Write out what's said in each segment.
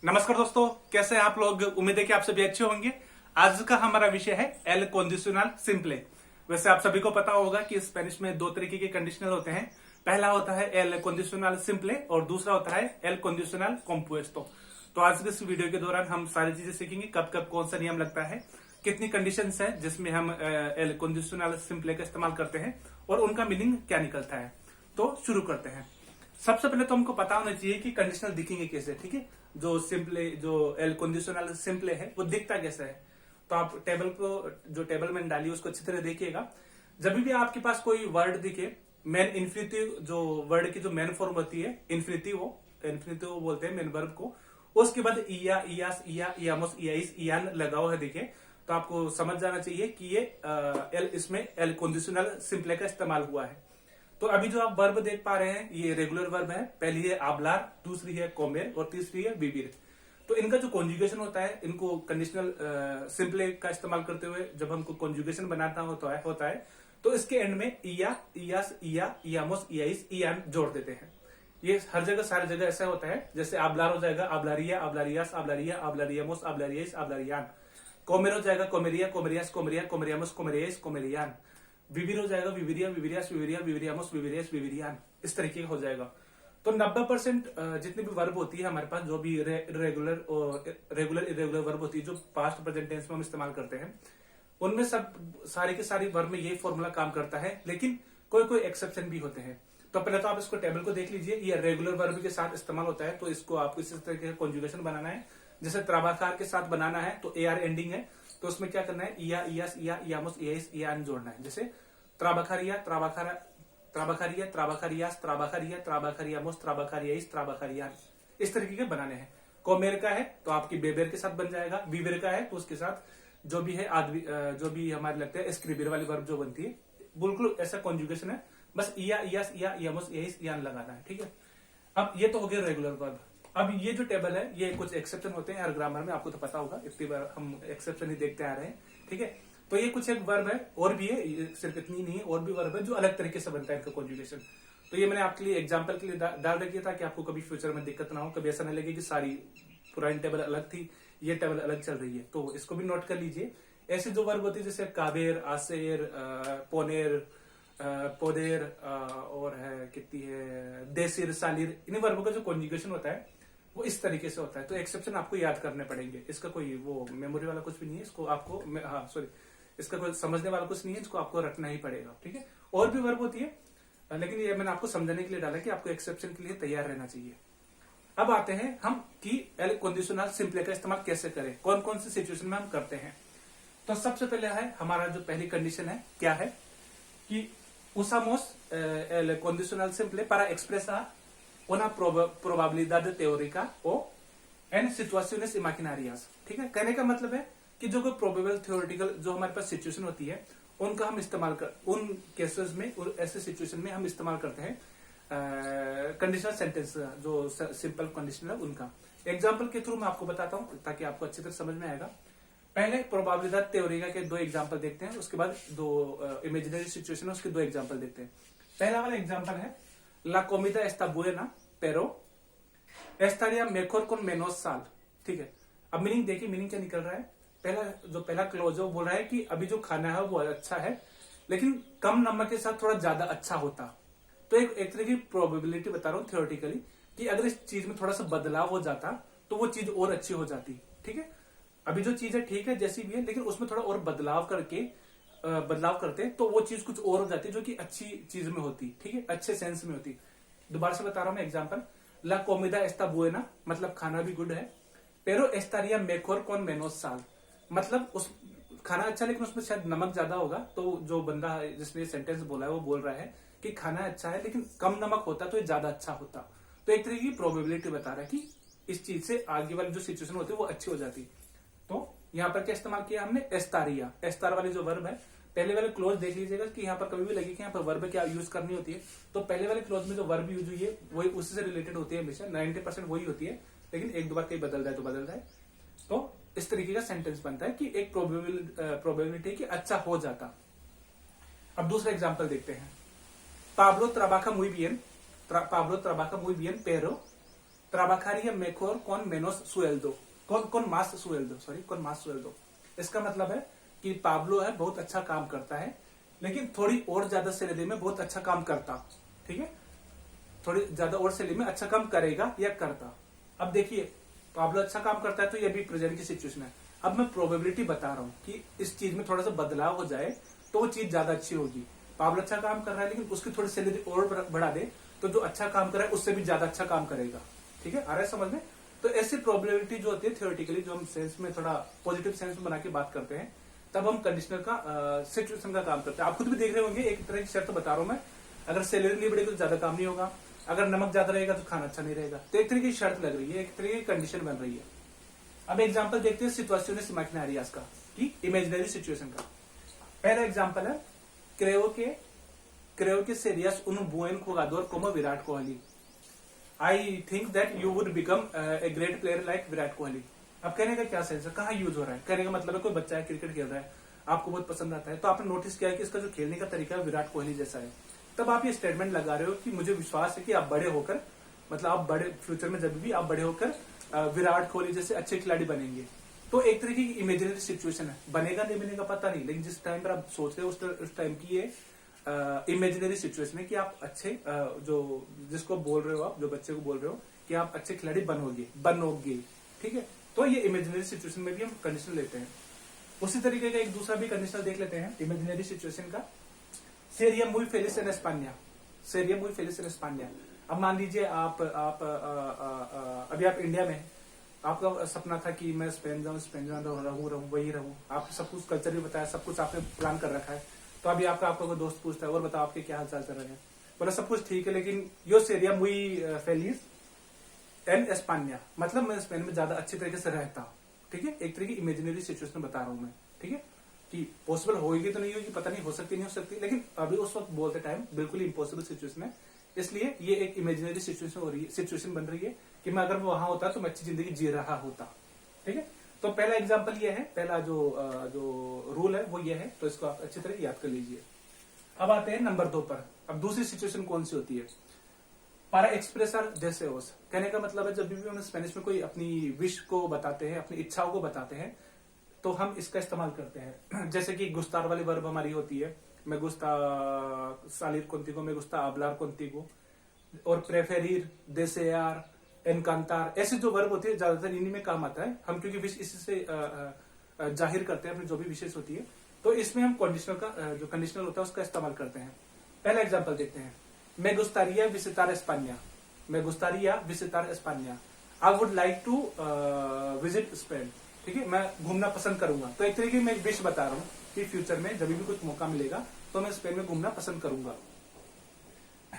नमस्कार दोस्तों, कैसे हैं आप लोग। उम्मीद है कि आप सभी अच्छे होंगे। आज का हमारा विषय है एल कंडीशनल सिंपले। वैसे आप सभी को पता होगा कि स्पेनिश में दो तरीके के कंडीशनल होते हैं। पहला होता है एल कंडीशनल सिंपले और दूसरा होता है एल कंडीशनल कॉम्पुएस्टो। तो आज के इस वीडियो के दौरान हम सारी चीजें सीखेंगे, कब कब कौन सा नियम लगता है, कितनी कंडीशंस है जिसमें हम एल कंडीशनल सिंपले का इस्तेमाल करते हैं और उनका मीनिंग क्या निकलता है। तो शुरू करते हैं। सबसे पहले तो हमको पता होना चाहिए कि कंडीशनल दिखेंगे कैसे। ठीक है, जो सिंपले जो एल कंडीशनल सिंपले है वो दिखता कैसे है। तो आप टेबल को जो टेबल में डालिए उसको अच्छी तरह देखिएगा। जब भी आपके पास कोई वर्ड दिखे, मेन इन्फिनिटिव जो वर्ड की जो मेन फॉर्म होती है इन्फिनिटिव बोलते हैं मेन वर्ब को, उसके बाद इया, इयास, इया, इयामोस, इयाइस, इयान लगा हुआ है दिखे, तो आपको समझ जाना चाहिए कि ये इसमें एल कंडीशनल सिंपले का इस्तेमाल हुआ है। तो अभी जो आप वर्ब देख पा रहे हैं ये रेगुलर वर्ब है। पहली है आबलार, दूसरी है कोमेर और तीसरी है विविर। तो इनका जो कॉन्जुगेशन होता है, इनको कंडीशनल सिंपले का इस्तेमाल करते हुए जब हमको कॉन्जुगेशन बनाना होता है तो इसके एंड में इया, इयास, इया, इयामोस, इयाइस, इयान जोड़ देते हैं। ये हर जगह सारी जगह ऐसा होता है। जैसे आबलार हो जाएगा आबलारिया, आबलारियास, आबलारिया, आबलारियामोस, आबलारियास, आबलारियान। कोमेर हो जाएगा कोमेरिया, कोमेरियास, कोमेरिया, कोमेरियामोस, कोमेरियास, कोमेरियान। विविर हो जाएगा विविरिया, विविरियास, विविरिया, विविरियामोस, विविरियास, विविरियान। इस तरीके का हो जाएगा। तो 90% जितनी भी वर्ब होती है हमारे पास, जो भी रेगुलर और इरेगुलर वर्ब होती है जो पास्ट प्रेजेंट टेंस में हम इस्तेमाल करते हैं, उनमें सब सारी की सारी वर्ब में यही फॉर्मूला काम करता है। लेकिन कोई कोई एक्सेप्शन भी होते हैं। तो पहले तो आप इसको टेबल को देख लीजिए। ये रेगुलर वर्ब के साथ इस्तेमाल होता है, तो इसको आपको इस तरीके का कॉन्जुगेशन बनाना है। जैसे त्राबाकार के साथ बनाना है तो AR एंडिंग है, तो उसमें क्या करना है, इया, इयास, इया, इयामोस, इयाइस, इयान जोड़ना है। जैसे त्राबाखारिया, त्राबाखारिया, त्राबाखारियास, त्राबाखारिया, त्राबाखारियामोस, त्राबाखारियाइस, त्राबाखारियान। इस तरीके के बनाने हैं। कोमेर का है तो आपकी बेबेर के साथ बन जाएगा। विविर का है तो उसके साथ जो भी है जो भी हमारे लगता है स्क्रिबिर वाली वर्ब जो बनती है, बिल्कुल ऐसा कॉन्जुगेशन है। बस इया, इयास, इया, इयामोस, इयाइस, इयान लगाना है। ठीक है, अब ये तो हो गया रेगुलर वर्ब। अब ये जो टेबल है ये कुछ एक्सेप्शन होते हैं हर ग्रामर में, आपको तो पता होगा, इतनी बार हम एक्सेप्शन ही देखते आ रहे हैं। ठीक है, तो ये कुछ एक वर्ब है और भी है, सिर्फ इतनी नहीं है, और भी वर्ब है जो अलग तरीके से बनता है इनका कॉन्जुगेशन। तो ये मैंने आपके लिए एग्जांपल के लिए डाल रखी था कि आपको कभी फ्यूचर में दिक्कत ना हो, कभी ऐसा नहीं लगे कि सारी पुरानी टेबल अलग थी, ये टेबल अलग चल रही है। तो इसको भी नोट कर लीजिए। ऐसे जो वर्ब होती है जैसे काबेर, आसेर, पोनेर, पोदेर और है कितनी है देसिर, सालिर, इन वर्बों का जो कॉन्जुगेशन होता है वो इस तरीके से होता है। तो एक्सेप्शन आपको याद करने पड़ेंगे। इसका कोई वो मेमोरी वाला कुछ भी नहीं है, इसको आपको इसका कोई समझने वाला कुछ नहीं है, इसको आपको रखना ही पड़ेगा। ठीक है, और भी वर्ब होती है, लेकिन ये मैंने आपको समझाने के लिए डाला कि आपको एक्सेप्शन के लिए तैयार रहना चाहिए। अब आते हैं हम कि एल कंडीशनल सिंपले का इस्तेमाल कैसे करें, कौन कौन सी सिचुएशन में हम करते हैं। तो सबसे पहले है हमारा जो पहली कंडीशन है क्या है कि usamos el condicional simple para expresar una probabilidad teórica o en situaciones imaginarias। ठीक है, कहने का मतलब है कि जो कोई प्रोबेबल थ्योरेटिकल जो हमारे पास सिचुएशन होती है उनका हम इस्तेमाल उन केसेस में और ऐसे सिचुएशन में हम इस्तेमाल करते हैं कंडीशनल सेंटेंस जो सिंपल कंडीशनल है उनका। एग्जाम्पल के थ्रू मैं आपको बताता हूं ताकि आपको अच्छी तरह समझ में आएगा। पहले प्रोबेबिलिटी थ्योरेटिका के दो एग्जांपल देखते हैं, उसके बाद दो इमेजिनरी सिचुएशन है उसके दो एग्जांपल देखते हैं। पहला वाला एग्जांपल है ला कोमिदा एस्टा बुएना पेरो एस्टारिया मेकोर con menos sal। ठीक है, अब मीनिंग देखिए, मीनिंग क्या निकल रहा है। पहला क्लोज बोल रहा है कि अभी जो खाना है वो अच्छा है लेकिन कम नमक के साथ थोड़ा ज्यादा अच्छा होता। तो एक तरह की प्रोबेबिलिटी बता रहा हूँ थ्योरेटिकली कि अगर इस चीज में थोड़ा सा बदलाव हो जाता तो वो चीज और अच्छी हो जाती। ठीक है, अभी जो चीज है ठीक है जैसी भी है, लेकिन उसमें थोड़ा और बदलाव करते तो वो चीज कुछ और हो जाती जो कि अच्छी चीज में होती। ठीक है, अच्छे सेंस में होती। दोबारा से बता रहा हूं मैं एग्जांपल। ला कोमिदा एस्टा बुएना मतलब खाना भी गुड है। पेरो एस्टारिया मेकोर con menos sal मतलब उस खाना अच्छा लेकिन उसमें शायद नमक ज्यादा होगा। तो जो बंदा जिसने सेंटेंस बोला है वो बोल रहा है कि खाना अच्छा है लेकिन कम नमक होता तो ये ज्यादा अच्छा होता। तो एक तरह की प्रोबेबिलिटी बता रहा है कि इस चीज से आगे वाली जो सिचुएशन होती है वो अच्छी हो जाती। तो यहाँ पर क्या इस्तेमाल किया हमने, एस्तारिया। एस्तार वाली जो वर्ब है, पहले वाले क्लोज देख लीजिएगा कि यहाँ पर कभी भी लगे कि यहाँ पर वर्ब क्या यूज करनी होती है। तो पहले वाले क्लोज में जो वर्ब यूज हुई है वही उससे से रिलेटेड होती है, हमेशा 90% वही होती है, लेकिन एक दो बार कहीं बदल जाए तो बदल जाए। तो इस तरीके का सेंटेंस बनता है कि एक प्रोबेबिलिटी कि अच्छा हो जाता। अब दूसरा एग्जाम्पल देखते हैं। Pablo trabaja muy bien pero trabajaría mejor con menos sueldo, con más sueldo, sorry con más sueldo। इसका मतलब है कि पाब्लो है बहुत अच्छा काम करता है, लेकिन थोड़ी और ज्यादा सैलरी में बहुत अच्छा काम करता। ठीक है, थोड़ी ज्यादा और सैलरी में अच्छा काम करेगा या करता। अब देखिए पाब्लो अच्छा काम करता है तो ये भी प्रेजेंट की सिचुएशन है। अब मैं प्रोबेबिलिटी बता रहा हूं कि इस चीज में थोड़ा सा बदलाव हो जाए तो वो चीज ज्यादा अच्छी होगी। पाब्लो अच्छा काम कर रहा है लेकिन उसकी थोड़ी सैलरी और बढ़ा दे तो जो अच्छा काम कर रहा है उससे भी ज्यादा अच्छा काम करेगा। ठीक है, आ रहा है समझ में? तो ऐसी प्रोबेबिलिटी जो होती है थियोरेटिकली, जो हम सेंस में थोड़ा पॉजिटिव सेंस में बना के बात करते हैं, तब हम कंडीशनल का सिचुएशन का काम करते हैं। आप खुद भी देख रहे होंगे, एक तरह की शर्त बता रहा हूं मैं, अगर सैलरी नहीं बढ़ेगी तो ज्यादा काम नहीं होगा, अगर नमक ज्यादा रहेगा तो खाना अच्छा नहीं रहेगा। तो एक तरह की शर्त लग रही है, एक तरह की कंडीशन बन रही है। अब एग्जाम्पल देखते हैं सिचुएशनस इमेजिनरियास का, कि इमेजिनरी सिचुएशन का। पहला एग्जाम्पल है creo que serías un buen jugador como Virat Kohli. I think that you would become a great player like Virat Kohli. अब कहने का क्या सेंस है, कहाँ यूज हो रहा है? कहने का मतलब है कोई बच्चा है क्रिकेट खेल रहा है, आपको बहुत पसंद आता है, तो आपने नोटिस किया है कि इसका जो खेलने का तरीका है विराट कोहली जैसा है। तब आप ये स्टेटमेंट लगा रहे हो कि मुझे विश्वास है कि आप बड़े होकर, मतलब आप बड़े फ्यूचर में जब भी आप बड़े होकर विराट कोहली जैसे अच्छे खिलाड़ी बनेंगे। तो एक तरीके की इमेजिनरी सिचुएशन है, बनेगा नहीं बनेगा पता नहीं, लेकिन जिस टाइम पर आप सोच रहे हो उस टाइम की ये इमेजिनरी सिचुएशन है कि आप अच्छे जो जिसको बोल रहे हो, आप जो बच्चे को बोल रहे हो कि आप अच्छे खिलाड़ी बनोगे। ठीक है, तो ये इमेजिनरी सिचुएशन में भी हम कंडीशन लेते हैं। उसी तरीके का एक दूसरा भी कंडीशनल देख लेते हैं इमेजिनरी सिचुएशन का। सेरिया muy feliz en España, सेरिया muy feliz en España। अब मान लीजिए आप अभी आप इंडिया में, आपका सपना था कि मैं स्पेन जाऊं रहूं वही रहूं, आप सब कुछ कल्चर भी बताया, सब कुछ आपने प्लान कर रखा है। तो अभी आपका कोई दोस्त पूछता है और बताओ आपके क्या हाल चाल चल रहे हैं, बोला सब कुछ ठीक है, लेकिन यो सेरिया muy feliz en España, मतलब मैं स्पेन में ज्यादा अच्छी तरीके से रहता हूँ। ठीक है, एक तरह की इमेजिनरी सिचुएशन बता रहा हूं मैं। ठीक है, कि पॉसिबल होगी तो नहीं होगी पता नहीं, हो सकती नहीं हो सकती, लेकिन अभी उस वक्त बोलते टाइम बिल्कुल इम्पॉसिबल सिचुएशन है। इसलिए ये एक इमेजिनरी सिचुएशन हो रही है, सिचुएशन बन रही है कि मैं अगर वहां होता तो मैं अच्छी जिंदगी जी रहा होता। ठीक है, तो पहला एग्जाम्पल ये है, पहला जो रूल है वो ये है, तो इसको आप अच्छी तरह याद कर लीजिए। अब आते हैं नंबर 2 पर। अब दूसरी सिचुएशन कौन सी होती है? पारा एक्सप्रेसर deseos, कहने का मतलब है जब भी हम स्पेनिश में कोई अपनी विश को बताते हैं, अपनी इच्छाओं को बताते हैं, तो हम इसका इस्तेमाल करते हैं। जैसे कि गुस्तार वाली वर्ब हमारी होती है, मैं गुस्ता सालिर contigo, मैं गुस्ता hablar contigo, और प्रेफेरिर, desear, एनकांतार, ऐसे जो वर्ब होती है ज्यादातर इन्हीं में काम आता है। हम क्योंकि विश इससे जाहिर करते हैं अपनी जो भी विशेष होती है, तो इसमें हम कंडीशनल का जो कंडीशनल होता है उसका इस्तेमाल करते हैं। पहला एग्जांपल देखते हैं, मैं गुस्तारिया विजिटार एस्पानिया, मैं गुस्तारिया विजिटार एस्पानिया, I would like to visit Spain. ठीक है, मैं घूमना पसंद करूंगा। तो एक तरीके मैं एक विश बता रहा हूँ कि फ्यूचर में जब भी कुछ मौका मिलेगा तो मैं स्पेन में घूमना पसंद करूंगा।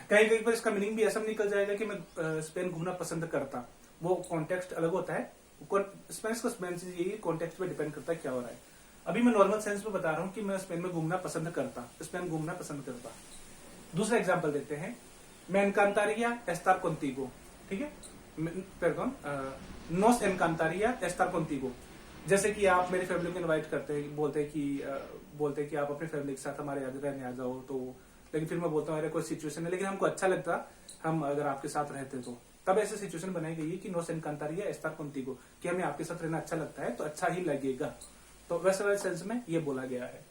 कहीं कहीं पर इसका मीनिंग भी ऐसा निकल जाएगा कि मैं स्पेन घूमना पसंद करता, वो कॉन्टेक्स्ट अलग होता है। स्पेनिश का स्पेन से यही कॉन्टेक्स्ट पे डिपेंड करता है क्या हो रहा है। अभी मैं नॉर्मल सेंस में बता रहा हूँ कि मैं स्पेन में घूमना पसंद करता, स्पेन घूमना पसंद करता। दूसरा एग्जाम्पल देते हैं, मैं एनकांतारिया एस्टार contigo। ठीक है, पेर्डोन, नोस एनकांतारिया एस्टार contigo। जैसे कि आप मेरी फैमिली को इनवाइट करते हैं, बोलते हैं कि आप अपनी फैमिली के साथ हमारे यहाँ रहने आ जाओ, तो लेकिन फिर मैं बोलता हूँ अरे कोई सिचुएशन है लेकिन हमको अच्छा लगता हम अगर आपके साथ रहते, तो तब ऐसी सिचुएशन बनाई गई है कि नोस एनकांतारिया एस्टार contigo, कि हमें आपके साथ रहना अच्छा लगता है तो अच्छा ही लगेगा। तो वैसे वाले सेंस में ये बोला गया है।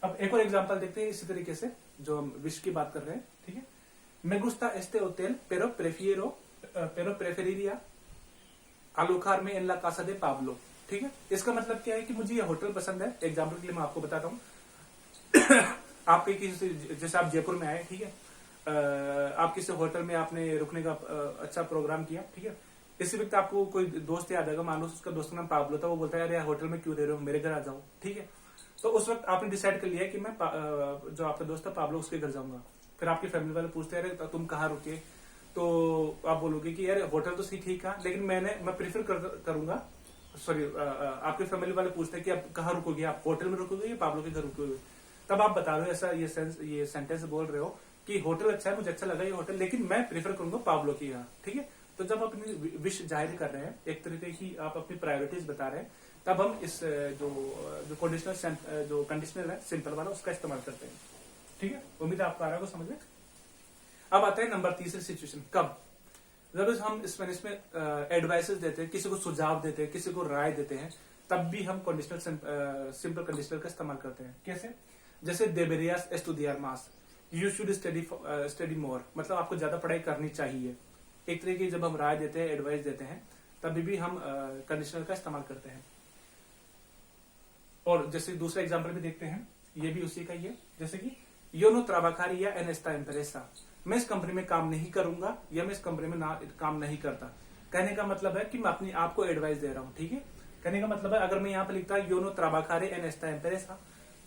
अब एक और एग्जांपल देखते हैं इसी तरीके से जो हम विश की बात कर रहे हैं। ठीक है, me gusta este hotel pero preferiría alojarme en la casa de Pablo। ठीक है, इसका मतलब क्या है कि मुझे ये होटल पसंद है। एग्जांपल के लिए मैं आपको बताता हूँ आपके किसी, जैसे आप जयपुर में आए, ठीक है, आप किसी होटल में आपने रुकने का अच्छा प्रोग्राम किया। ठीक है, इसी वक्त आपको कोई दोस्त याद आएगा, मान लो उसका दोस्त का नाम पाब्लो था, वो बोलता है यार होटल में क्यों रह रहे हो, मेरे घर आ जाओ। ठीक है, तो उस वक्त आपने डिसाइड कर लिया कि मैं जो आपका दोस्त था पाब्लो उसके घर जाऊंगा। फिर आपकी फैमिली वाले पूछते हैं अरे तुम कहाँ रुके, तो आप बोलोगे कि यार होटल तो सही ठीक है लेकिन मैं प्रीफर करूंगा, सॉरी आपके फैमिली वाले पूछते हैं कि आप कहाँ रुकोगे, आप होटल में रुकोगे या पाब्लो के घर रुकोगे। तब आप बता रहे हो ऐसा ये सेंटेंस बोल रहे हो कि होटल अच्छा है, मुझे अच्छा लगा ये होटल, लेकिन मैं प्रीफर करूंगा पाब्लो की यहाँ। ठीक है, तो जब आप अपनी विश जाहिर कर रहे हैं, एक तरीके की आप अपनी प्रायोरिटीज बता रहे हैं, तब हम इस जो कंडीशनल जो कंडीशनल है सिंपल वाला उसका इस्तेमाल करते हैं। ठीक है, उम्मीद है आपको आ रहा है समझ में। अब आता है नंबर 3 सिचुएशन, कब। जब हम स्पेनिश में एडवाइसेस देते हैं, किसी को सुझाव देते हैं, किसी को राय देते हैं, तब भी हम कंडीशनल सिंपल कंडीशनल का इस्तेमाल करते हैं। कैसे? जैसे देबेरियास एस्टुडियर मास, यू शुड स्टडी मोर, मतलब आपको ज्यादा पढ़ाई करनी चाहिए। एक तरीके की जब हम राय देते हैं, एडवाइस देते हैं, तभी भी हम कंडीशनल का इस्तेमाल करते हैं। और जैसे दूसरा एग्जाम्पल भी देखते हैं, ये भी उसी का ही है। जैसे कि यो नो ट्राबाकारिया एन एस्टा एम्प्रेसा, मैं इस कंपनी में काम नहीं करूंगा या मैं इस कंपनी में काम नहीं करता। कहने का मतलब है कि मैं अपनी आप को एडवाइस दे रहा हूं, ठीक है। कहने का मतलब है, अगर मैं यहाँ पे लिखता यो नो ट्राबाकारे एन एस्टा एम्प्रेसा,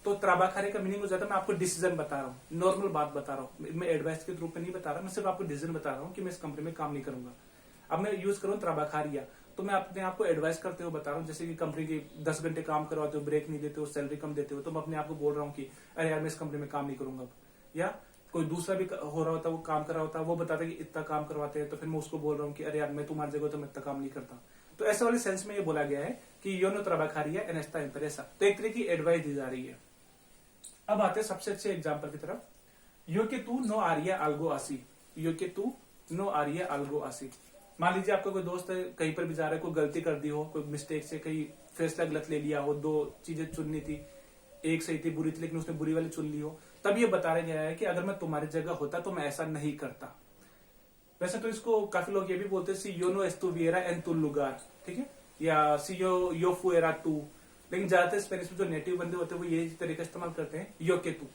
तो ट्राबाकारे का मीनिंग हो जाता है मैं आपको डिसीजन बता रहा हूँ, नॉर्मल बात बता रहा हूँ, मैं एडवाइस के रूप में नहीं बता रहा, मैं सिर्फ आपको डिसीजन बता रहा हूँ कि मैं इस कंपनी में काम नहीं करूंगा। अब मैं यूज करूँ ट्राबाकारिया, तो मैं अपने आप को एडवाइस करते हुए बता रहा हूँ, जैसे कि कंपनी के 10 घंटे काम करवाते हो, ब्रेक नहीं देते हो, सैलरी कम देते हो, तो मैं अपने आप को बोल रहा हूँ कि अरे यार मैं इस कंपनी में काम नहीं करूंगा। या कोई दूसरा भी हो रहा होता, वो काम कर रहा होता, वो बताता कि इतना काम करवाते हैं, तो फिर मैं उसको बोल रहा हूँ कि अरे यार मैं तुम्हारी जगह तो मैं इतना काम नहीं करता। तो ऐसे वाले सेंस में ये बोला गया है कि यो नो ट्राबाकारिया एन एस्टा एम्प्रेसा, तो एक तरह की एडवाइस दी जा रही है। अब आते हैं सबसे अच्छे एग्जाम्पल की तरफ। यो के तू नो आरिया आल्गो आसी, यो के तू नो आरिया आल्गो आसी। मान लीजिए आपका कोई दोस्त है, कहीं पर भी जा रहा है, कोई गलती कर दी हो, कोई मिस्टेक से कहीं फैसला गलत ले लिया हो, 2 चीजें चुननी थी, एक सही थी बुरी थी, लेकिन उसने बुरी वाली चुन ली हो, तब ये बताया गया है कि अगर मैं तुम्हारी जगह होता तो मैं ऐसा नहीं करता। वैसे तो इसको काफी लोग ये भी बोलते हैं सी यो नो एस्तुविएरा एन तुल लुगार, ठीक है, या सी यो फुएरा तू, लेकिन ज्यादातर स्पेनिश में जो नेटिव बंदे होते हैं वो यही तरीका इस्तेमाल करते हैं, यो के तू,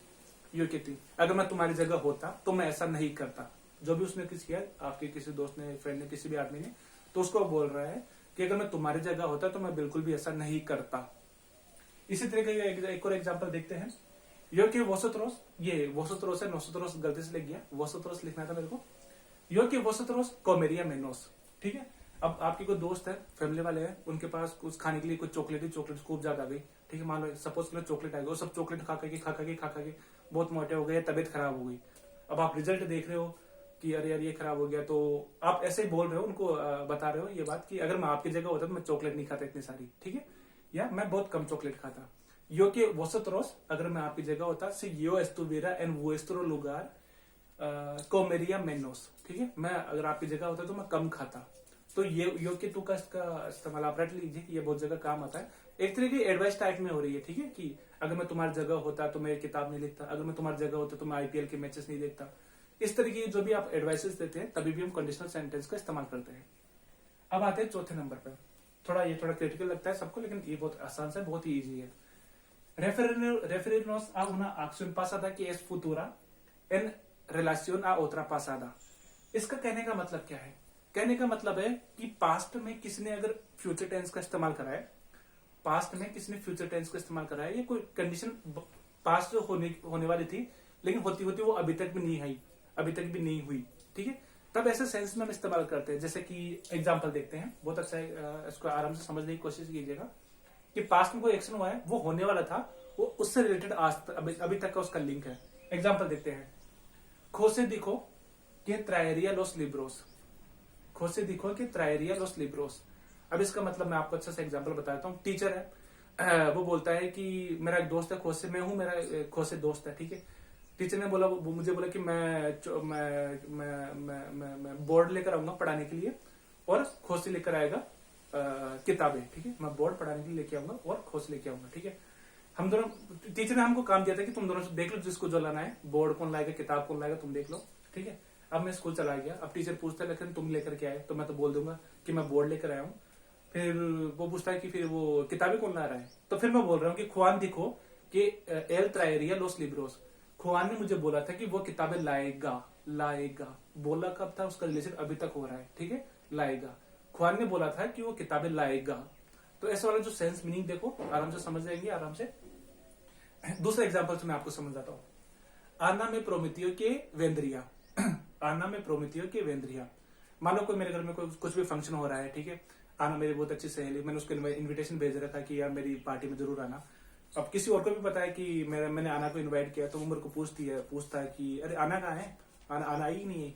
यो के तू, अगर मैं तुम्हारी जगह होता तो मैं ऐसा नहीं करता। जो भी उसने किसी किया, आपके किसी दोस्त ने, फ्रेंड ने, किसी भी आदमी ने, तो उसको बोल रहा है कि अगर मैं तुम्हारी जगह होता तो मैं बिल्कुल भी ऐसा नहीं करता। इसी तरह का एक और एग्जांपल देखते हैं। यो के वोसोत्रोस, ये वोसोत्रोस है, नोसोत्रोस गलती से लिख गया, वोसोत्रोस लिखना था मेरे को। यो के वोसोत्रोस कोमेरिया मेनोस, ठीक है। अब आपके कोई दोस्त है, फैमिली वाले हैं, उनके पास कुछ खाने के लिए कुछ चॉकलेट खूब ज्यादा आ गई, ठीक है, मान लो सपोज के लिए चॉकलेट आ गई, और सब चॉकलेट खा के बहुत मोटे हो गए, तबियत खराब हो गई। अब आप रिजल्ट देख रहे हो कि अरे यार ये खराब हो गया, तो आप ऐसे ही बोल रहे हो उनको, बता रहे हो ये बात कि अगर मैं आपकी जगह होता तो मैं चॉकलेट नहीं खाता इतनी सारी, ठीक है, या मैं बहुत कम चॉकलेट खाता। यो के वोसोत्रोस, अगर मैं आपकी जगह होता, सी यो एस्तुविएरा एन वुएस्ट्रो लुगार कोमेरिया मेनोस, ठीक है, मैं अगर आपकी जगह होता तो मैं कम खाता। तो ये यो के तू का इसका इस्तेमाल आप रट लीजिए कि ये बहुत जगह काम आता है। एक तरह की एडवाइस टाइप में हो रही है, ठीक है, कि अगर मैं तुम्हारी जगह होता तो मैं किताब नहीं लिखता, अगर मैं तुम्हारी जगह होता तो मैं आईपीएल के मैचेस नहीं देखता। इस तरीके की जो भी आप एडवाइसेस देते हैं, तभी भी हम कंडीशनल सेंटेंस का इस्तेमाल करते हैं। अब आते हैं चौथे नंबर पर। थोड़ा क्रिटिकल लगता है सबको, लेकिन ये बहुत आसान से, बहुत ही ईजी है। Referirnos a una acción pasada que es futura en relación a otra pasada। इसका कहने का मतलब क्या है? कहने का मतलब है कि पास्ट में किसने अगर फ्यूचर टेंस का इस्तेमाल करा है, पास्ट में किसने फ्यूचर टेंस का इस्तेमाल करा है, ये कोई कंडीशन पास्ट होने वाली थी, लेकिन होती होती वो अभी तक भी नहीं आई, अभी तक भी नहीं हुई, ठीक है, तब ऐसे सेंस में हम इस्तेमाल करते हैं। जैसे कि एग्जाम्पल देखते हैं, बहुत अच्छा है, इसको आराम से समझने की कोशिश कीजिएगा कि पास्ट में कोई एक्शन हुआ है, वो होने वाला था, वो उससे रिलेटेड आज अभी तक का उसका लिंक है। एग्जाम्पल देखते हैं, खोसे दिखो के ट्रायरिया लोस लिब्रोस, खोसे दिखो के ट्रायरिया लोस लिब्रोस। अब इसका मतलब मैं आपको अच्छा सा एग्जाम्पल बताता हूँ। टीचर है, वो बोलता है कि मेरा एक दोस्त है खोसे, मैं हूँ, मेरा खोसे दोस्त है, ठीक है। टीचर ने बोला, वो मुझे बोला कि मैं बोर्ड लेकर आऊंगा पढ़ाने के लिए, और खोसे लेकर आएगा किताबें, ठीक है, मैं बोर्ड पढ़ाने के लिए लेके आऊंगा और खोसे लेके आऊंगा, ठीक है। हम दोनों, टीचर ने हमको काम दिया था कि तुम दोनों देख लो जिसको जो लाना है, बोर्ड कौन लाएगा, किताब कौन लाएगा, तुम देख लो, ठीक है। अब मैं स्कूल चला गया, अब टीचर पूछता है लेकिन तुम लेकर के आए, तो मैं तो बोल दूंगा कि मैं बोर्ड लेकर आया हूँ। फिर वो पूछता है कि फिर वो किताबें कौन ला रहा है, तो फिर मैं बोल रहा हूँ कि खुआन दिखो कि एल ट्रायरिया लोस लिब्रोस, खुआन ने मुझे बोला था कि वो किताबें लाएगा। बोला कब था, उसका रिलेशन अभी तक हो रहा है, ठीक है, लाएगा। खुआन ने बोला था कि वो किताबें लाएगा। तो ऐसे वाला जो सेंस मीनिंग देखो, आराम से समझ जाएंगे, आराम से। दूसरा एग्जाम्पल से मैं आपको समझाता हूँ। आना में प्रोमितियो के वेंद्रिया, आना में प्रोमितियो के वेंद्रिया। मान लो कोई मेरे घर में कोई कुछ भी फंक्शन हो रहा है, ठीक है, आना मेरी बहुत अच्छी सहेली, मैंने उसको इन्विटेशन भेज रखा कि यार मेरी पार्टी में जरूर आना। अब किसी और को भी पता है कि मैंने आना को इनवाइट किया, तो वो मेरे को पूछता है कि अरे आना कहाँ है, आना आई ही नहीं है।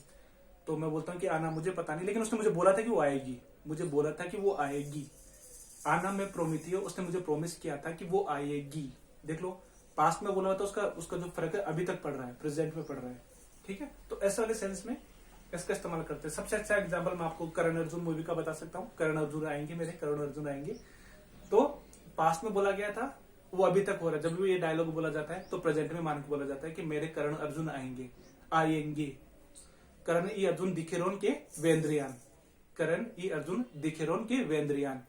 तो मैं बोलता हूँ कि आना मुझे पता नहीं, लेकिन उसने मुझे बोला था कि वो आएगी, मुझे बोला था कि वो आएगी। आना में प्रोमिथियो, उसने मुझे प्रॉमिस किया था कि वो आएगी। देख लो, पास्ट में बोला था, उसका जो फर्क है अभी तक पड़ रहा है, प्रेजेंट में पड़ रहा है, ठीक है। तो ऐसे वाले सेंस में इसका इस्तेमाल करते हैं। सबसे अच्छा एग्जांपल मैं आपको करण अर्जुन मूवी का बता सकता हूँ। करण अर्जुन आएंगे, मेरे करण अर्जुन आएंगे, तो पास्ट में बोला गया था, वो अभी तक हो रहा है। जब भी ये डायलॉग बोला जाता है तो प्रेजेंट में मान के बोला जाता है कि मेरे करण अर्जुन आएंगे, आएंगे। करण ई अर्जुन दिखेरोन के वेंद्रियान, करण ई अर्जुन दिखेरोन के वेंद्रियान,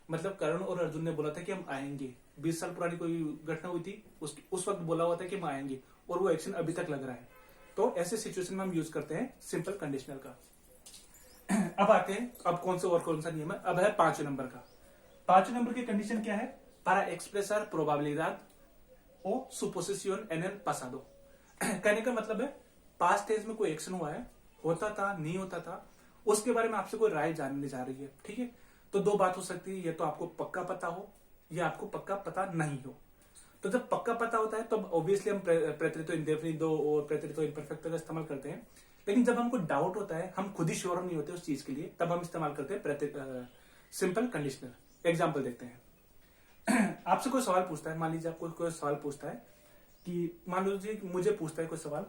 मतलब करण और अर्जुन ने बोला था कि हम आएंगे। 20 साल पुरानी कोई घटना हुई थी, उस वक्त बोला हुआ था कि हम आएंगे, और वो एक्शन अभी तक लग रहा है। तो ऐसे सिचुएशन में हम यूज करते हैं सिंपल कंडीशनल का। अब आते हैं, अब कौन सा नियम है, अब है 5 नंबर का। 5 नंबर की कंडीशन क्या है? para expresar probabilidad o suposición en el pasado। कहने का मतलब है पास्ट टेंस में कोई एक्शन हुआ है, होता था, नहीं होता था, उसके बारे में आपसे कोई राय जानने जा रही है, ठीक है। तो दो बात हो सकती है, या तो आपको पक्का पता हो या आपको पक्का पता नहीं हो। तो जब पक्का पता होता है तो ऑब्वियसली हम प्रेतरितो इंडेफिनिटो और प्रेतरितो इम्परफेक्टो का इस्तेमाल करते हैं। लेकिन जब हमको डाउट होता है, हम खुद ही श्योर नहीं होते उस चीज के लिए, तब हम इस्तेमाल करते हैं सिंपल कंडीशनल। एग्जाम्पल देखते हैं। आपसे कोई सवाल पूछता है, मान लीजिए आपको कोई सवाल पूछता है कि, मान लीजिए मुझे पूछता है कोई सवाल,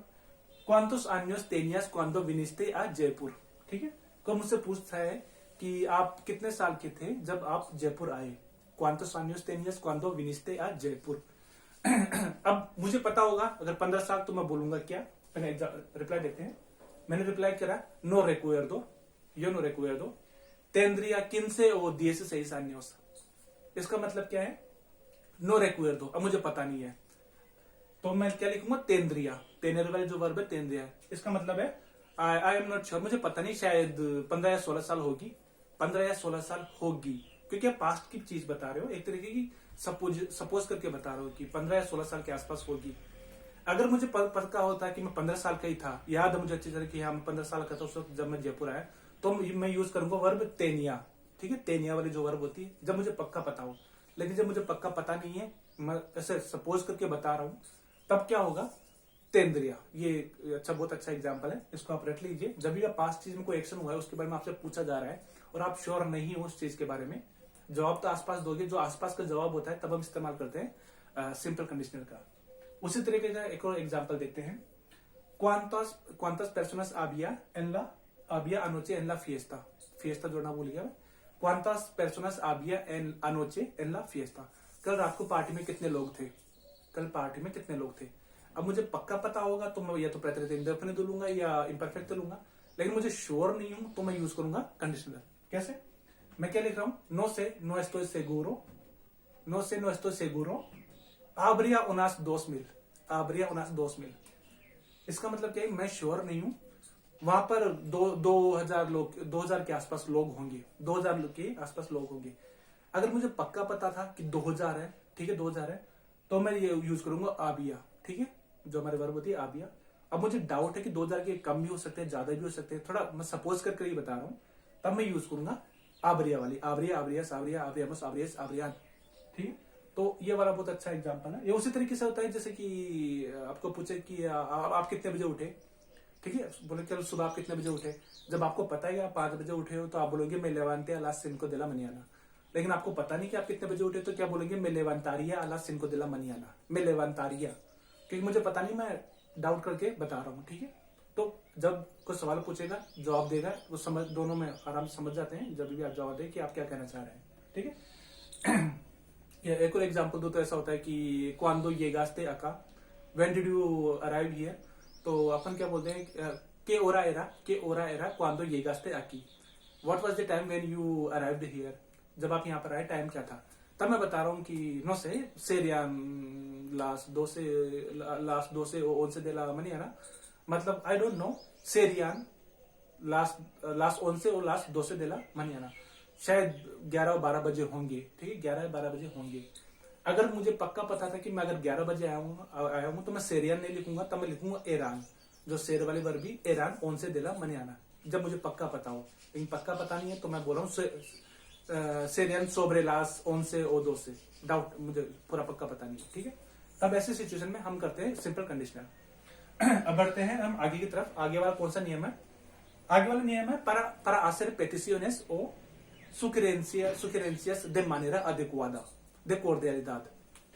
क्वांटोस आनियोस टेनियास क्वांडो विनिस्टे आ जयपुर, ठीक है। कोई मुझसे पूछता है कि आप कितने साल के थे जब आप जयपुर आए, क्वांटोस आनियोस टेनियास क्वांडो विनिस्टे आ जयपुर। अब मुझे पता होगा अगर 15 साल, तो मैं बोलूंगा क्या, रिप्लाई देते हैं। मैंने रिप्लाई करा no recuerdo, yo no recuerdo, tendría 15 o 16 años। इसका मतलब क्या है? नो recuerdo, अब मुझे पता नहीं है, तो मैं क्या लिखूंगा? तेंद्रिया, तेनर वाले जो वर्ब है तेंद्रिया, इसका मतलब है आई एम नॉट श्योर, मुझे पता नहीं, शायद 15 या 16 साल होगी, 15 या 16 साल होगी, क्योंकि आप पास्ट की चीज बता रहे हो, एक तरीके की सपोज करके बता रहे हो कि 15 या 16 साल के आसपास होगी। अगर मुझे पता होता कि मैं 15 साल का ही था, याद है मुझे अच्छी तरह कि हाँ मैं 15 साल का था उस वक्त जब मैं जयपुर आया, तो मैं यूज करूंगा वर्ब तेनिया, ठीक है। तेनिया वाली जो वर्ब होती है जब मुझे पक्का पता हो। लेकिन जब मुझे पक्का पता नहीं है, मैं ऐसे सपोज करके बता रहा हूं, तब क्या होगा? तेंद्रिया। ये अच्छा, बहुत अच्छा एग्जांपल है, इसको आप रख लीजिए। जब भी आप पास्ट चीज में कोई एक्शन हुआ है, उसके बारे में आपसे पूछा जा रहा है और आप श्योर नहीं हो उस चीज के बारे में, जवाब तो आसपास दोगे, जो आसपास का जवाब होता है तब हम इस्तेमाल करते हैं सिंपल कंडीशनल का। उसी तरीके का एक और एग्जांपल देखते हैं। cuántas personas había anoche en la fiesta, fiesta जोड़ना भूल गया। cuántas personas había anoche en la fiesta, कल रात को पार्टी में कितने लोग थे, कल पार्टी में कितने लोग थे। अब मुझे पक्का पता होगा तो मैं या तो प्रेजेंट इंडेफिनिट लूंगा या इम्परफेक्ट लूंगा, लेकिन मुझे श्योर नहीं हूं तो मैं यूज करूंगा कंडीशनल। कैसे? मैं क्या लिख रहा हूं? no sé no estoy seguro, no sé no estoy seguro, habría unas 2000, habría unas 2000। इसका मतलब क्या है? मैं श्योर नहीं हूं, वहां पर 2000 लोग, 2000 के आसपास लोग होंगे, 2000 के आसपास लोग होंगे। अगर मुझे पक्का पता था कि 2000 है, ठीक है 2000 है, तो मैं ये यूज करूंगा आबिया, ठीक है, जो हमारे वर्ब होती है आबिया। अब मुझे डाउट है कि 2000 के कम भी हो सकते हैं, ज्यादा भी हो सकते हैं, थोड़ा मैं सपोज करके ही बता रहा हूं, तब मैं यूज करूंगा आबरिया वाली, आबरिया आबरिया साबरिया आबरिया आबरिया आबरिया, ठीक है। तो ये वाला बहुत अच्छा एग्जांपल है। ये उसी तरीके से होता है जैसे कि आपको पूछे कि आप कितने बजे उठे, ठीक है, बोले चलो सुबह आप कितने बजे उठे। जब आपको पता है आप 5 बजे उठे हो तो आप बोलोगे मैं लेवांते अला सिनको दिला मनियाना। लेकिन आपको पता नहीं कि आप कितने बजे उठे, तो क्या बोलेंगे? मैं लेवांतारिया अला सिनको दिला मनियाना, मैं लेवांतारिया, क्योंकि मुझे पता नहीं, मैं डाउट करके बता रहा हूँ, ठीक है। तो जब कोई सवाल पूछेगा, जवाब देगा, वो समझ, दोनों में आराम से समझ जाते हैं जब भी आप जवाब दें कि आप क्या कहना चाह रहे हैं, ठीक है। एक और एग्जांपल दो तो ऐसा होता है कि क्वांडो येगास्ते अका, when did you arrive here, तो अपन क्या बोलते हैं? के ओरा एरा क्वांडो येगास्ते आकी, what was the time when you arrived here, जब आप यहाँ पर आए टाइम क्या था। तब मैं बता रहा हूँ कि नो से सेरियन लास्ट 2 से 11 de la mañana, मतलब I don't know, Syrian last 11 से और लास्ट 2 de la mañana, शायद 11-12 बजे होंगे, ठीक है, 11-12 बजे होंगे। अगर मुझे पक्का पता था कि मैं अगर 11 बजे आया हूँ तो मैं सेरियन नहीं लिखूंगा, तब मैं लिखूंगा एरान, जो शेर वाली वर्बी एरान 11 de la mañana, जब मुझे पक्का पता हो। लेकिन पक्का पता नहीं है तो मैं बोल रहा हूँ Syrian sobre las 11 o 12, doubt, मुझे पूरा पक्का पता नहीं है, ठीक है। तब ऐसे सिचुएशन में हम करते हैं सिंपल कंडीशनल। अब बढ़ते हैं हम आगे की तरफ। आगे वाला कौन सा नियम है? आगे वाला नियम है para hacer peticiones o sugerencias de manera adecuada de cordialidad,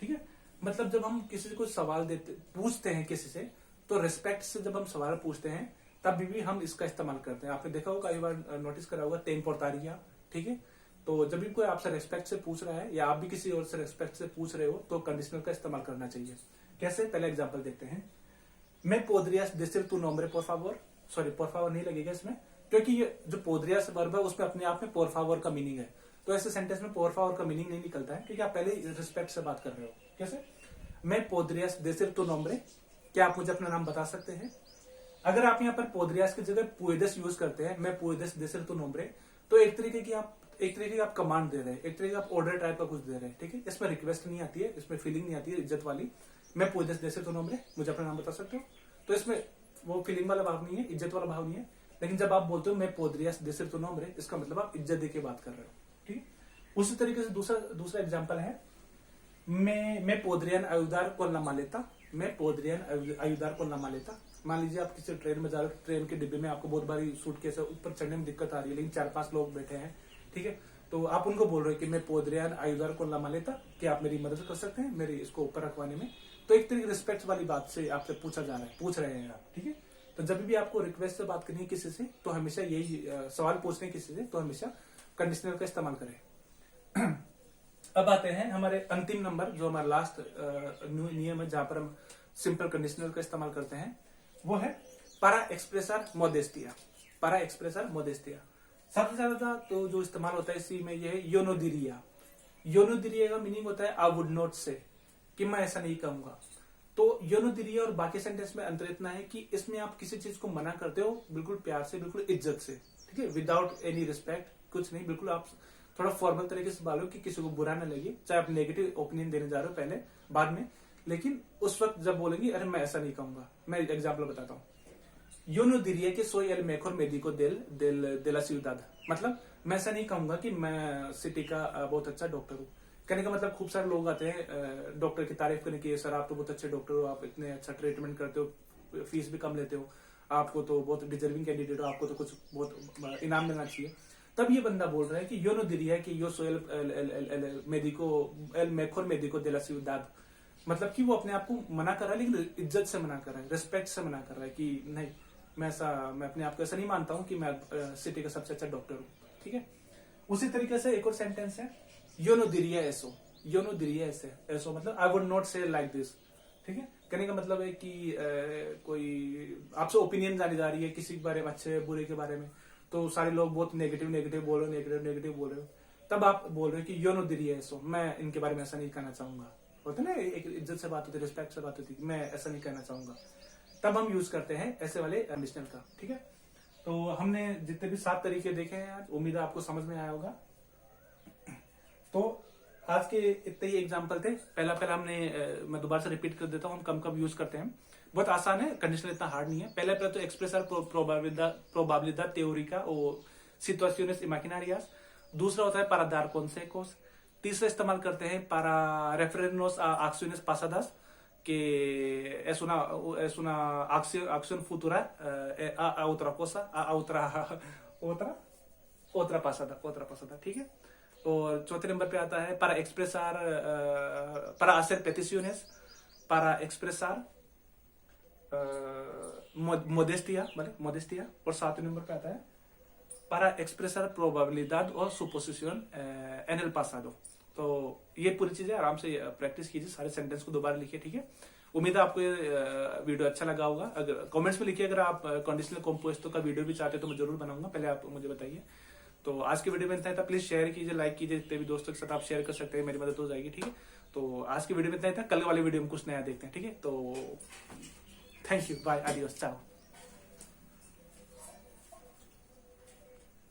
ठीक है। मतलब जब हम किसी को सवाल पूछते हैं किसी से, तो रिस्पेक्ट से जब हम सवाल पूछते हैं तब भी हम इसका इस्तेमाल करते हैं। आपने देखा होगा, कई बार नोटिस करा होगा, तेन पोर्तारिया, ठीक है। तो जब भी कोई आपसे रेस्पेक्ट से पूछ रहा है या आप भी किसी और से रेस्पेक्ट से पूछ रहे हो तो कंडीशनल का इस्तेमाल करना चाहिए। कैसे, पहले एग्जांपल देखते हैं। मैं पोद्रियास decir tu nombre por favor, sorry por favor नहीं लगेगा इसमें, क्योंकि ये जो पोद्रियास वर्ब है उसमें अपने आप में por favor का मीनिंग है, तो ऐसे सेंटेंस में por favor का मीनिंग नहीं निकलता है, क्योंकि आप पहले रिस्पेक्ट से बात कर रहे हो। कैसे, मैं पोद्रियास decir tu nombre, क्या आप मुझे अपना नाम बता सकते हैं। अगर आप यहाँ पर पोद्रियास की जगह पुएदस यूज करते हैं, मैं पुएदस decir tu nombre, तो एक तरीके की आप कमांड दे रहे हैं, एक तरीके का आप ऑर्डर टाइप का कुछ दे रहे हैं, ठीक है। इसमें रिक्वेस्ट नहीं आती है, इसमें फीलिंग नहीं आती है इज्जत वाली। मैं पुएदस decir tu nombre, मुझे अपना नाम बता सकते हो, तो इसमें वो फीलिंग वाला भाव नहीं है, इज्जत वाला भाव नहीं है। लेकिन जब आप बोलते हो मैं पोद्रियास decir tu nombre, इसका मतलब आप इज्जत दे के बात कर रहे हो, ठीक है। उसी तरीके से दूसरा एग्जांपल है, मैं podrían ayudar con la maleta, मैं podrían ayudar con la maleta। मान लीजिए आप किसी ट्रेन में जा रहे हो, ट्रेन के डिब्बे में आपको बहुत भारी सूटकेस है, ऊपर चढ़ने में दिक्कत आ रही है, लेकिन 4-5 लोग बैठे हैं, ठीक है। तो आप उनको बोल रहे हो कि मैं podrían ayudar con la maleta, कि आप मेरी मदद कर सकते हैं मेरी इसको ऊपर रखवाने में। तो एक तरीके रिस्पेक्ट वाली बात से आपसे पूछ रहे हैं आप, ठीक है। तो जब भी आपको रिक्वेस्ट से बात करनी है किसी से, तो हमेशा यही सवाल पूछने किसी से, तो हमेशा कंडीशनल का इस्तेमाल करें। अब आते हैं हमारे अंतिम नंबर, जो हमारा लास्ट नियम है जहां पर हम सिंपल कंडीशनल का इस्तेमाल करते हैं, वो है para expresar modestia। para expresar modestia सबसे ज्यादा तो जो इस्तेमाल होता है इसी में ये है yo no diría। yo no diría का मीनिंग होता है I would not say, कि मैं ऐसा नहीं कहूंगा। तो yo no diría और बाकी सेंटेंस में अंतर इतना है कि इसमें आप किसी चीज को मना करते हो बिल्कुल प्यार से, बिल्कुल इज्जत से, ठीक है, विदाउट एनी रिस्पेक्ट, कुछ नहीं, बिल्कुल आप थोड़ा फॉर्मल तरीके से बोलो कि किसी को बुरा ना लगे, चाहे आप नेगेटिव ओपिनियन देने जा रहे हो पहले बाद में, लेकिन उस वक्त जब बोलेंगे अरे मैं ऐसा नहीं कहूंगा। मैं एग्जांपल बताता हूँ, yo no diría que soy el mejor médico de la ciudad, मतलब मैं ऐसा नहीं कहूंगा कि मैं सिटी का बहुत अच्छा डॉक्टर हूँ। कहने का मतलब खूब सारे लोग आते हैं डॉक्टर की तारीफ करने की, सर आप तो बहुत अच्छे डॉक्टर हो, आप इतने अच्छा ट्रीटमेंट करते हो, फीस भी कम लेते हो, आपको तो बहुत डिजर्विंग कैंडिडेट हो, आपको तो कुछ बहुत इनाम मिलना चाहिए। तब ये बंदा बोल रहा है कि yo no diría que yo soy el mejor médico de la ciudad, मतलब कि वो अपने आप को मना कर रहा है, लेकिन इज्जत से मना कर रहा है, रिस्पेक्ट से मना कर रहा है, कि नहीं मैं अपने आप को ऐसा नहीं मानता हूँ कि मैं सिटी का सबसे अच्छा डॉक्टर हूँ, ठीक है। उसी तरीके से एक और सेंटेंस है, yo no diría eso, yo no diría eso मतलब I would not say like this, ठीक है। कहने का मतलब है कि कोई आपसे ओपिनियन जानी जा रही है किसी के बारे में, अच्छे बुरे के बारे में, तो सारे लोग बहुत नेगेटिव बोल रहे हो, तब आप बोल रहे हो कि yo no diría eso, मैं इनके बारे में ऐसा नहीं कहना चाहूंगा। होता ना, एक इज्जत से बात होती है, रिस्पेक्ट से बात होती है, मैं ऐसा नहीं कहना चाहूंगा, तब हम यूज करते हैं ऐसे वाले कंडीशनल का, ठीक है। तो हमने जितने भी 7 तरीके देखे हैं आज, उम्मीद है आपको समझ में आया होगा। तो आज के इतने ही एग्जाम्पल थे। पहला हमने मैं दोबारा से रिपीट कर देता हूँ, हम कब यूज करते हैं। बहुत आसान है, कंडीशनल इतना हार्ड नहीं है। पहले तो एक्सप्रेसर probabilidad teórica o situaciones imaginarias। दूसरा होता है para dar consejos। तीसरा इस्तेमाल करते हैं para referirnos a acciones pasadas, que es una acción futura a otra cosa, a otra pasada, ठीक है। और चौथे नंबर पे आता है para expresar, para hacer peticiones, para expresar modestia, ¿vale? Modestia। और 7वें नंबर पे आता है para expresar probabilidad o suposición en el pasado। तो ये पूरी चीजें आराम से प्रैक्टिस कीजिए, सारे सेंटेंस को दोबारा लिखिए, ठीक है। उम्मीद है आपको ये वीडियो अच्छा लगा होगा। अगर कमेंट्स में लिखिए, अगर आप कंडीशनल कॉम्पोजिटो का वीडियो भी चाहते हो तो मैं जरूर बनाऊंगा, पहले आप मुझे बताइए। तो आज की वीडियो में इतना था, प्लीज शेयर कीजिए, लाइक कीजिए, जितने भी दोस्तों के साथ आप शेयर कर सकते हैं, मेरी मदद हो जाएगी, ठीक है। तो आज की वीडियो में इतना था, कल वाली वीडियो में कुछ नया देखते हैं, ठीक है। तो थैंक यू, बाय, आडियोस, चाओ।